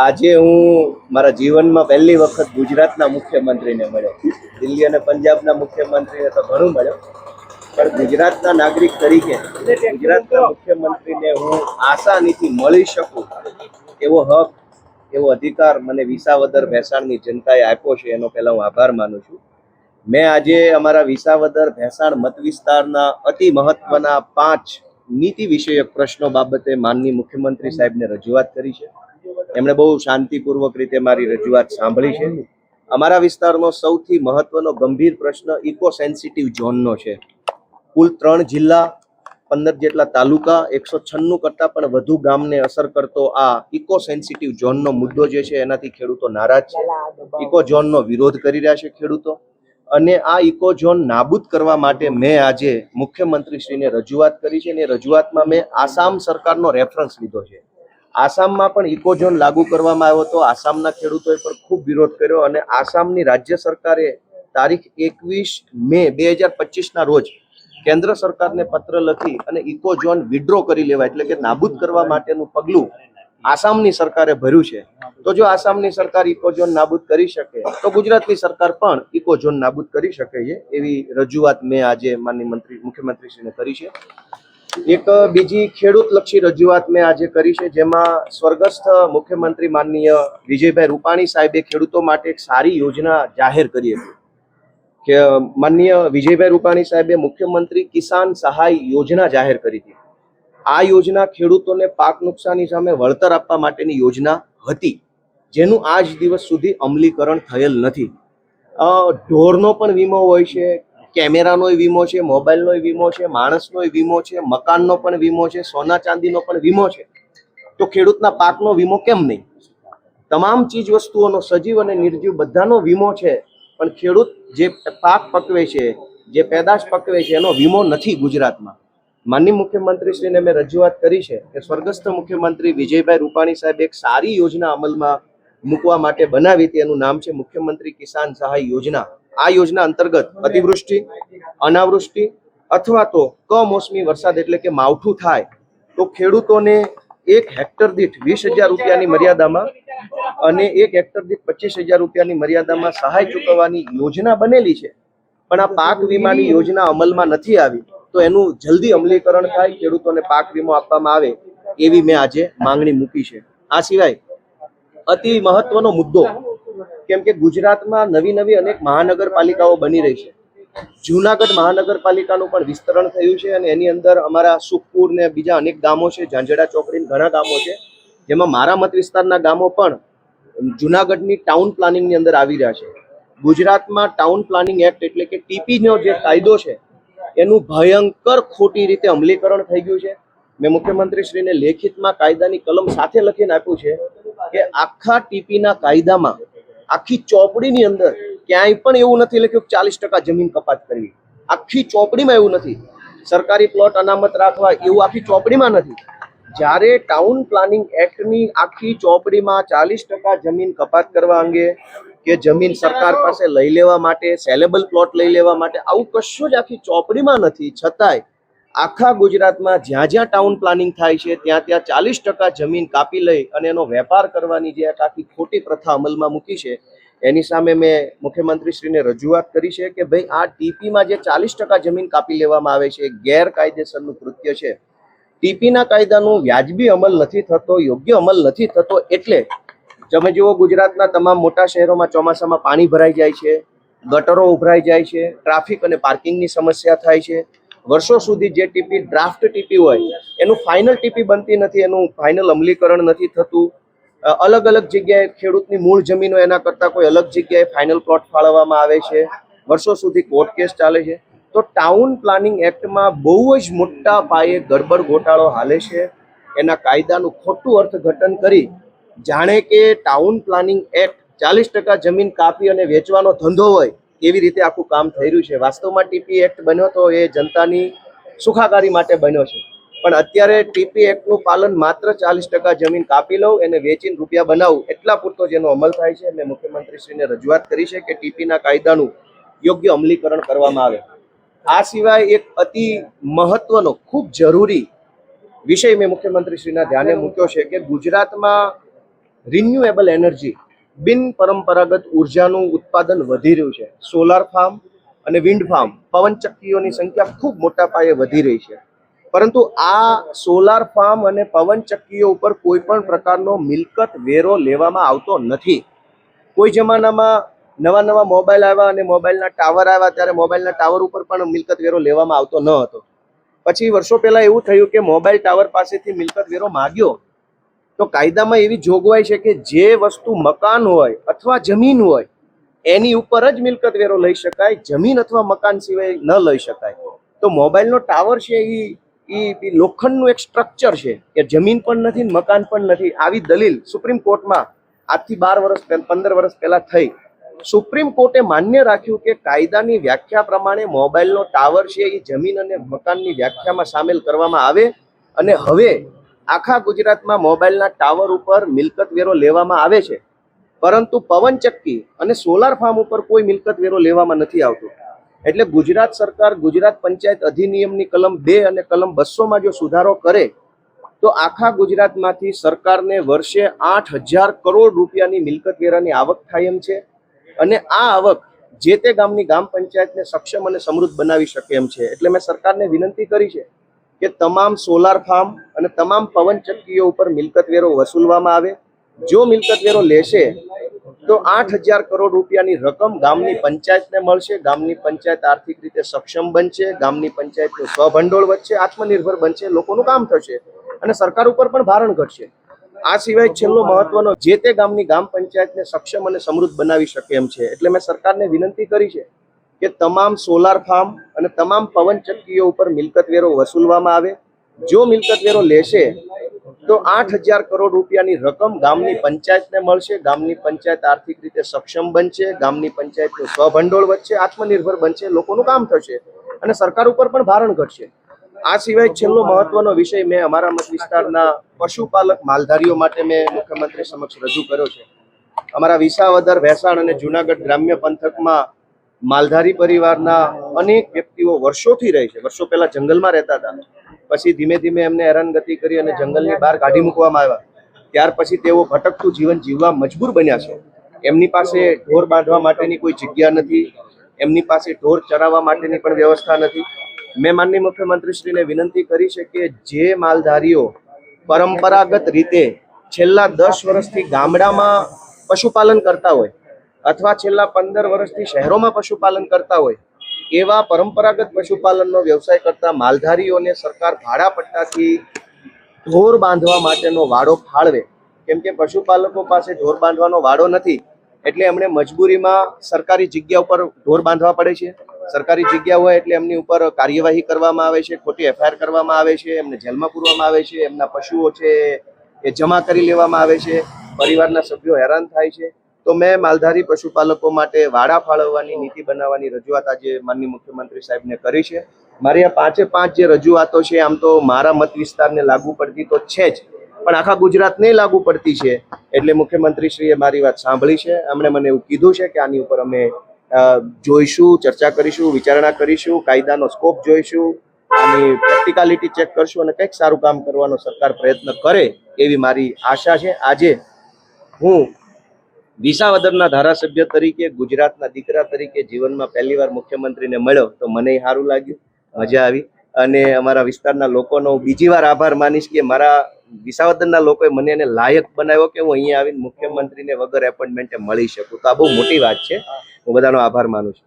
આજે હું મારા જીવનમાં પહેલી વખત ગુજરાતના મુખ્યમંત્રીને મળ્યો. દિલ્હી અને પંજાબના મુખ્યમંત્રીને તો ઘણું મળ્યો, પણ ગુજરાતના નાગરિક તરીકે ગુજરાતના મુખ્યમંત્રીને હું આસાનીથી મળી શકું એવો હક, એવો અધિકાર મને વિસાવદર ભેસાણની જનતાએ આપ્યો છે. એનો પહેલા હું આભાર માનું છું. મેં આજે અમારા વિસાવદર ભેસાણ મત વિસ્તારના અતિ મહત્વના 5 નીતિ વિષયક પ્રશ્નો બાબતે માનનીય મુખ્યમંત્રી સાહેબને રજૂઆત કરી છે. એમણે બહુ શાંતિપૂર્વક રીતે મારી રજૂઆત સાંભળી છે. અમારા વિસ્તારનો સૌથી મહત્વનો ગંભીર પ્રશ્ન ઇકો સેન્સિટિવ ઝોનનો છે. કુલ 3 જિલ્લા, 15 જેટલા તાલુકા, 196 કરતાં પણ વધુ ગામને અસર કરતો આ ઇકો સેન્સિટિવ ઝોનનો મુદ્દો જે છે એનાથી ખેડૂતો નારાજ છે. ઇકો ઝોનનો વિરોધ કરી રહ્યા છે ખેડૂતો, અને આ ઇકો ઝોન નાબૂદ કરવા માટે મેં આજે મુખ્યમંત્રીશ્રીને રજૂઆત કરી છે. અને રજૂઆતમાં મેં આસામ સરકારનો રેફરન્સ લીધો છે. આસામમાં પણ ઇકો ઝોન લાગુ કરવામાં આવ્યો હતો. આસામના ખેડૂતોએ પણ ખૂબ વિરોધ કર્યો, અને આસામની રાજ્ય સરકારે તારીખ 21 મે 2025ના રોજ કેન્દ્ર સરકારને પત્ર લખી અને ઇકો ઝોન વિડ્રો કરી લેવા, એટલે કે નાબૂદ કરવા માટેનું પગલું આસામની સરકારે ભર્યું છે. તો જો આસામની સરકાર ઇકો ઝોન નાબૂદ કરી શકે તો ગુજરાતની સરકાર પણ ઇકો ઝોન નાબૂદ કરી શકે છે. એવી રજૂઆત મેં આજે માનનીય મુખ્યમંત્રીશ્રીને કરી છે. એક બીજી ખેડૂતલક્ષી રજૂઆત મેં આજે કરી છે, જેમાં સ્વર્ગસ્થ મુખ્યમંત્રી માનનીય વિજયભાઈ રૂપાણી સાહેબે ખેડૂતો માટે એક સારી યોજના જાહેર કરી હતી. કે માનનીય વિજયભાઈ રૂપાણી સાહેબે મુખ્યમંત્રી કિસાન સહાય યોજના જાહેર કરી હતી. આ યોજના ખેડૂતોને પાક નુકસાની સામે વળતર આપવા માટેની યોજના હતી, જેનું આજ દિવસ સુધી અમલીકરણ થયેલ નથી. ઢોરનો પણ વીમો હોય છે, કેમેરાનો વીમો છે, મોબાઈલનો વીમો છે, માણસનો વીમો છે, મકાનનો પણ વીમો છે, સોના ચાંદીનો પણ વીમો છે. તો ખેડૂતના પાકનો વીમો કેમ નહીં? તમામ ચીજ વસ્તુઓનો, સજીવ અને નિર્જીવ બધાનો વીમો છે, પણ ખેડૂત જે પાક પકવે છે, જે પેદાશ પકવે છે, એનો વીમો નથી ગુજરાતમાં. માનનીય મુખ્યમંત્રીશ્રીને મેં રજૂઆત કરી છે કે સ્વર્ગસ્થ મુખ્યમંત્રી વિજયભાઈ રૂપાણી સાહેબ એક સારી યોજના અમલમાં મૂકવા માટે બનાવી હતી. એનું નામ છે મુખ્યમંત્રી કિસાન સહાય યોજના. આ યોજના અંતર્ગત અતિવૃષ્ટિ, અનાવૃષ્ટિ અથવા તો કમોસમી વરસાદ એટલે કે માવઠું થાય તો ખેડૂતોને 1 હેક્ટર દીઠ 20,000 રૂપિયાની મર્યાદામાં અને 1 હેક્ટર દીઠ 25,000 રૂપિયાની મર્યાદામાં સહાય ચૂકવવાની યોજના બનેલી છે. પણ આ પાક વીમાની યોજના અમલમાં નથી આવી, તો એનું જલ્દી અમલીકરણ થાય, ખેડૂતોને પાક વીમો આપવામાં આવે, એવી મેં આજે માંગણી મૂકી છે. આ સિવાય અતિ મહત્વનો મુદ્દો, કેમ કે ગુજરાતમાં નવી અનેક મહાનગરપાલિકાઓ બની રહી છે. જૂનાગઢ મહાનગરપાલિકાનું પણ વિસ્તરણ થયું છે, અને એની અંદર અમારા સુખપુર ને બીજા અનેક ગામો છે, ઝાંઝડા ચોકડી ઘણા ગામો છે, જેમાં મારા મત વિસ્તારના ગામો પણ જૂનાગઢની ટાઉન પ્લાનિંગની અંદર આવી રહ્યા છે. ગુજરાતમાં ટાઉન પ્લાનિંગ એક્ટ એટલે કે ટીપીનો જે કાયદો છે એનું ભયંકર ખોટી રીતે અમલીકરણ થઈ ગયું છે. મેં મુખ્યમંત્રીશ્રીને લેખિતમાં કાયદાની કલમ સાથે લખીને આપ્યું છે કે આખા ટીપીના કાયદામાં આખી ચોપડીની અંદર ક્યાંય પણ એવું નથી લખ્યું કે 40% જમીન કપાત કરવી. આખી ચોપડીમાં એવું નથી. સરકારી પ્લોટ અનામત રાખવા એવું આખી ચોપડીમાં નથી. જ્યારે ટાઉન પ્લાનિંગ એક્ટની આખી ચોપડીમાં 40% જમીન કપાત કરવા અંગે કે જમીન સરકાર પાસે લઈ લેવા માટે, સેલેબલ પ્લોટ લઈ લેવા માટે, આવું કશું જ આખી ચોપડીમાં નથી. છતાંય આખા ગુજરાતમાં જ્યાં ટાઉન પ્લાનિંગ થાય છે ત્યાં 40% જમીન કાપી લઈ અને એનો વેપાર કરવાની જે આખી ખોટી પ્રથા અમલમાં મૂકી છે, એની સામે મેં મુખ્યમંત્રીશ્રીને રજૂઆત કરી છે કે ભાઈ આ ટીપીમાં જે 40% જમીન કાપી લેવામાં આવે છે એ ગેરકાયદેસરનું કૃત્ય છે. ટીપીના કાયદાનું વ્યાજબી અમલ નથી થતો, યોગ્ય અમલ નથી થતો. એટલે તમે જુઓ, ગુજરાતના તમામ મોટા શહેરોમાં ચોમાસામાં પાણી ભરાઈ જાય છે, ગટરો ઉભરાઈ જાય છે, ટ્રાફિક અને પાર્કિંગની સમસ્યા થાય છે. વર્ષો સુધી જે ટીપી ડ્રાફ્ટ ટીપી હોય એનું ફાઇનલ ટીપી બનતી નથી, એનું ફાઇનલ અમલીકરણ નથી થતું. અલગ જગ્યાએ ખેડૂતની મૂળ જમીન હોય એના કરતાં કોઈ અલગ જગ્યાએ ફાઇનલ પ્લોટ ફાળવવામાં આવે છે. વર્ષો સુધી કોર્ટ કેસ ચાલે છે. તો ટાઉન પ્લાનિંગ એક્ટમાં બહુ જ મોટા પાયે ગડબડ ગોટાળો હાલે છે. એના કાયદાનું ખોટું અર્થઘટન કરી જાણે કે ટાઉન પ્લાનિંગ એક્ટ 40% જમીન કાપી અને વેચવાનો ધંધો હોય એવી રીતે આખું કામ થઈ રહ્યું છે. વાસ્તવમાં ટીપી એક્ટ બન્યો તો એ જનતાની સુખાકારી માટે બન્યો છે, પણ અત્યારે ટીપી એક્ટનું પાલન માત્ર 40% જમીન કાપી લઉં, એને વેચીને રૂપિયા બનાવું, એટલા પૂરતો જેનો અમલ થાય છે. મેં મુખ્યમંત્રીશ્રીને રજૂઆત કરી છે કે ટીપીના કાયદાનું યોગ્ય અમલીકરણ કરવામાં આવે. આ સિવાય એક અતિ મહત્વનો, ખૂબ જરૂરી વિષય મેં મુખ્યમંત્રીશ્રીના ધ્યાને મૂક્યો છે કે ગુજરાતમાં રિન્યુએબલ એનર્જી, બિન પરંપરાગત ઉર્જાનું ઉત્પાદન વધી રહ્યું છે. સોલાર ફાર્મ અને વિન્ડ ફાર્મ, પવનચક્કીઓની સંખ્યા ખૂબ મોટા પાયે વધી રહી છે. પરંતુ આ સોલાર ફાર્મ અને પવનચક્કીઓ ઉપર કોઈ પણ પ્રકારનો મિલકત વેરો લેવામાં આવતો નથી. કોઈ જમાનામાં નવા નવા મોબાઈલ આવ્યા અને મોબાઈલના ટાવર આવ્યા ત્યારે મોબાઈલના ટાવર ઉપર પણ મિલકત વેરો લેવામાં આવતો ન હતો. પછી વર્ષો પહેલા એવું થયું કે મોબાઈલ ટાવર પાસેથી મિલકત વેરો માગ્યો તો કાયદામાં એવી જોગવાઈ છે કે જે વસ્તુ મકાન હોય અથવા જમીન હોય એની ઉપર જ મિલકત વેરો લઈ શકાય, જમીન અથવા મકાન સિવાય ન લઈ શકાય. તો મોબાઈલનો ટાવર છે એ લોખંડનું એક સ્ટ્રક્ચર છે કે જમીન પણ નથી ને મકાન પણ નથી. આવી દલીલ સુપ્રીમ કોર્ટમાં આજથી 15 વર્ષ પહેલા થઈ. સુપ્રીમ કોર્ટે માન્ય રાખ્યું કે કાયદાની વ્યાખ્યા પ્રમાણે મોબાઈલનો ટાવર છે એ જમીન અને મકાનની વ્યાખ્યામાં સામેલ કરવામાં આવે. અને હવે આખા ગુજરાતમાં મોબાઈલના ટાવર ઉપર મિલકત વેરો લેવામાં આવે છે, પરંતુ પવનચક્કી અને સોલાર ફાર્મ ઉપર કોઈ મિલકત વેરો લેવામાં નથી આવતો. એટલે ગુજરાત સરકાર ગુજરાત પંચાયત અધિનિયમની કલમ 2 અને કલમ 200માં જો સુધારો કરે તો આખા ગુજરાતમાંથી સરકારને વર્ષે 8,000 કરોડ રૂપિયાની મિલકત વેરાની આવક થાય એમ છે. અને આ આવક જે તે ગામની ગ્રામ પંચાયતને સક્ષમ અને સમૃદ્ધ બનાવી શકે એમ છે. એટલે મેં સરકારને વિનંતી કરી છે કે તમામ સોલાર ફાર્મ અને તમામ પવનચક્કીઓ ઉપર મિલકત વેરો વસૂલવામાં આવે. જો મિલકત વેરો લેશે તો 8,000 કરોડ રૂપિયાની રકમ ગામની પંચાયતને મળશે. ગામની પંચાયત આર્થિક રીતે સક્ષમ બનશે, ગામની પંચાયતનું સ્વભંડોળ વધશે, આત્મનિર્ભર બનશે, લોકોનું કામ થશે અને સરકાર ઉપર પણ ભારણ ઘટશે. આ સિવાય છેલ્લો મહત્વનો, જે તે ગામની ગ્રામ પંચાયતને સક્ષમ અને સમૃદ્ધ બનાવી શકે એમ છે. એટલે મેં સરકારને વિનંતી કરી છે કે તમામ સોલાર ફાર્મ અને તમામ પવનચક્કીઓ ઉપર મિલકત વેરો વસૂલવામાં આવે. જો મિલકત વેરો લેશે તો 8,000 કરોડ રૂપિયાની રકમ ગામની પંચાયતને મળશે, ગામની પંચાયત આર્થિક રીતે સક્ષમ બનશે, ગામની પંચાયતનું સ્વભંડોળ વધશે, આત્મનિર્ભર બનશે, લોકોનું કામ થશે અને સરકાર ઉપર પણ ભારણ ઘટશે. આ સિવાય છેલ્લો મહત્વનો વિષય મેં અમારા મત વિસ્તારના પશુપાલક માલધારીઓ માટે મેં મુખ્યમંત્રી સમક્ષ રજૂ કર્યો છે. અમારા વિસાવદર, ભેસાણ અને જુનાગઢ ગ્રામ્ય પંથકમાં માલધારી પરિવારના અનેક વ્યક્તિઓ વર્ષોથી રહે છે. વર્ષો પહેલા જંગલમાં રહેતા હતા, પછી ધીમે ધીમે એમને હેરાનગતિ કરી અને જંગલની બહાર કાઢી મૂકવામાં આવ્યા. ત્યાર પછી તેઓ ભટકતું જીવન જીવવા મજબૂર બન્યા છે. એમની પાસે ઢોર બાંધવા માટેની કોઈ જગ્યા નથી, એમની પાસે ઢોર ચરાવવા માટેની પણ વ્યવસ્થા નથી. મેં માનનીય મુખ્યમંત્રીશ્રીને વિનંતી કરી છે કે જે માલધારીઓ પરંપરાગત રીતે છેલ્લા 10 વર્ષથી ગામડામાં પશુપાલન કરતા હોય અથવા છેલ્લા 15 વર્ષથી શહેરોમાં પશુપાલન કરતા હોય એવા પરંપરાગત પશુપાલનનો વ્યવસાય કરતા માલધારીઓને સરકાર ભાડા પટ્ટાથી ઢોર બાંધવા માટેનો વાડો ફાળવે. કેમ કે પશુપાલકો પાસે ઢોર બાંધવાનો વાડો નથી, એટલે એમણે મજબૂરીમાં સરકારી જગ્યા ઉપર ઢોર બાંધવા પડે છે. સરકારી જગ્યા હોય એટલે એમની ઉપર કાર્યવાહી કરવામાં આવે છે, ખોટી એફઆઈઆર કરવામાં આવે છે, એમને જેલમાં પૂરવામાં આવે છે, એમના પશુઓ છે એ જમા કરી લેવામાં આવે છે, પરિવારના સભ્યો હેરાન થાય છે. તો મેં માલધારી પશુપાલકો માટે વાડા ફાળવવાની નીતિ બનાવવાની રજૂઆત આજે માનનીય મુખ્યમંત્રી સાહેબને કરી છે. મારી આ 5 જે રજૂઆતો છે આમ તો મારા મત વિસ્તારને લાગુ પડતી તો છે જ, પણ આખા ગુજરાતને લાગુ પડતી છે. એટલે મુખ્યમંત્રીશ્રીએ મારી વાત સાંભળી છે. એમણે મને એવું કીધું છે કે આની ઉપર અમે જોઈશું, ચર્ચા કરીશું, વિચારણા કરીશું, કાયદાનો સ્કોપ જોઈશું, આની પ્રેક્ટિકાલિટી ચેક કરશું અને કંઈક સારું કામ કરવાનો સરકાર પ્રયત્ન કરે એવી મારી આશા છે. આજે હું વિસાવદરના ધારાસભ્ય તરીકે, ગુજરાતના દીકરા તરીકે જીવનમાં પહેલીવાર મુખ્યમંત્રીને મળ્યો તો મને સારું લાગ્યું, મજા આવી. અને અમારા વિસ્તારના લોકોનો બીજી વાર આભાર માનીશ કે મારા વિસાવદરના લોકોએ મને એને લાયક બનાવ્યો કે હું અહીંયા આવીને મુખ્યમંત્રીને વગર એપોઇન્ટમેન્ટે મળી શકું. તો આ બહુ મોટી વાત છે. હું બધાનો આભાર માનું છું.